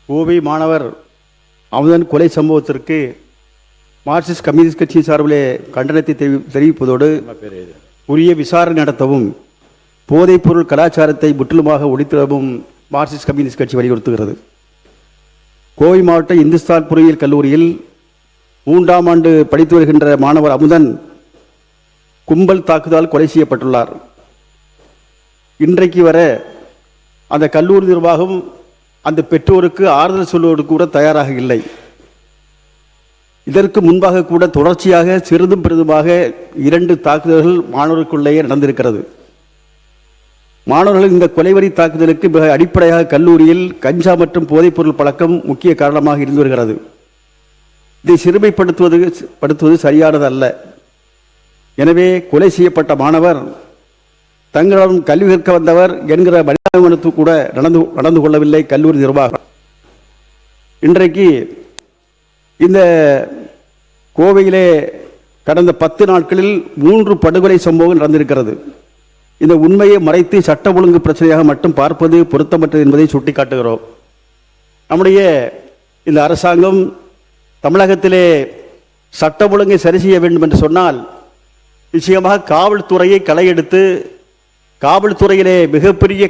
கோவை மாணவர் அமுதன் கொலை சம்பவத்திற்கு மார்க்சிஸ்ட் கம்யூனிஸ்ட் கட்சி சார்பிலே கண்டனத்தை தெரிவிப்பதோடு உரிய விசாரணை நடத்தவும் போதைப்பொருள் கலாச்சாரத்தை முற்றிலுமாக ஒழித்திடவும் மார்க்சிஸ்ட் கம்யூனிஸ்ட் கட்சி வலியுறுத்துகிறது. கோவை மாவட்ட இந்துஸ்தான் பொறியியல் கல்லூரியில் 3ஆம் ஆண்டு படித்து வருகின்ற மாணவர் அமுதன் கும்பல் தாக்குதலால் கொலை செய்யப்பட்டுள்ளார். இன்றைக்கு வர அந்த கல்லூரி நிர்வாகம் அந்த பெற்றோருக்கு ஆறுதல் சொல்வதற்கு கூட தயாராக இல்லை. இதற்கு முன்பாக கூட தொடர்ச்சியாக சிறிதும் பெரிதுமாக 2 தாக்குதல்கள் மாணவர்களுக்குள்ளேயே நடந்திருக்கிறது. மாணவர்கள் இந்த கொலைவரி தாக்குதலுக்கு மிக அடிப்படையாக கல்லூரியில் கஞ்சா மற்றும் போதைப்பொருள் பழக்கம் முக்கிய காரணமாக இருந்து வருகிறது. இதை சிறுமைப்படுத்துவது சரியானது அல்ல. எனவே கொலை செய்யப்பட்ட மாணவர் தங்களிடம் கல்வி கற்க வந்தவர் என்கிற மனிதாபிமானத்து கூட நடந்து கொள்ளவில்லை கல்லூரி நிர்வாகம். இன்றைக்கு இந்த கோவையிலே கடந்த 10 நாட்களில் 3 படுகொலை சம்பவங்கள் நடந்திருக்கிறது. இந்த உண்மையை மறைத்து சட்ட ஒழுங்கு பிரச்சனையாக மட்டும் பார்ப்பது பொருத்தமற்றது என்பதை சுட்டிக்காட்டுகிறோம். நம்முடைய இந்த அரசாங்கம் தமிழகத்திலே சட்ட ஒழுங்கை சரி செய்ய வேண்டும் என்று சொன்னால் நிச்சயமாக காவல்துறையை களையெடுத்து காவல்துறையிலே மிகப்பெரிய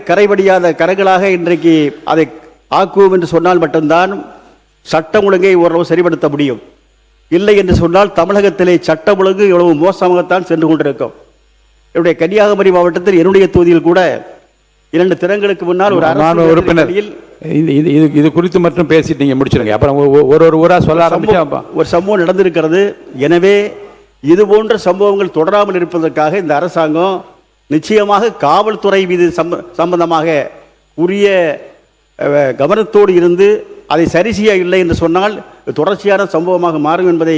கரைவடியாத கரைகளாக இன்றைக்கு அதை ஆக்குவோம் என்று சொன்னால் மட்டும்தான் சட்டம் ஒழுங்கை ஓரளவு சரிபடுத்த முடியும். இல்லை என்று சொன்னால் தமிழகத்திலே சட்ட ஒழுங்கு எவ்வளவு மோசமாகத்தான் சென்று கொண்டிருக்கும். என்னுடைய கன்னியாகுமரி மாவட்டத்தில் என்னுடைய தொகுதியில் கூட 2 தினங்களுக்கு முன்னால் ஒரு உறுப்பினர் இது குறித்து மட்டும் பேசிட்டீங்க, முடிச்சிருங்க. அப்புறம் ஒரு ஊரா சொல்ல ஒரு சம்பவம் நடந்திருக்கிறது. எனவே இது போன்ற சம்பவங்கள் தொடராமல் இருப்பதற்காக இந்த அரசாங்கம் நிச்சயமாக காவல்துறை மீது சம்பந்தமாக உரிய கவனத்தோடு இருந்து அதை சரி செய்ய இல்லை என்று சொன்னால் தொடர்ச்சியான சம்பவமாக மாறும் என்பதை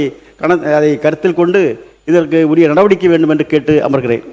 கருத்தில் கொண்டு இதற்கு உரிய நடவடிக்கை வேண்டும் என்று கேட்டு அமர்கிறேன்.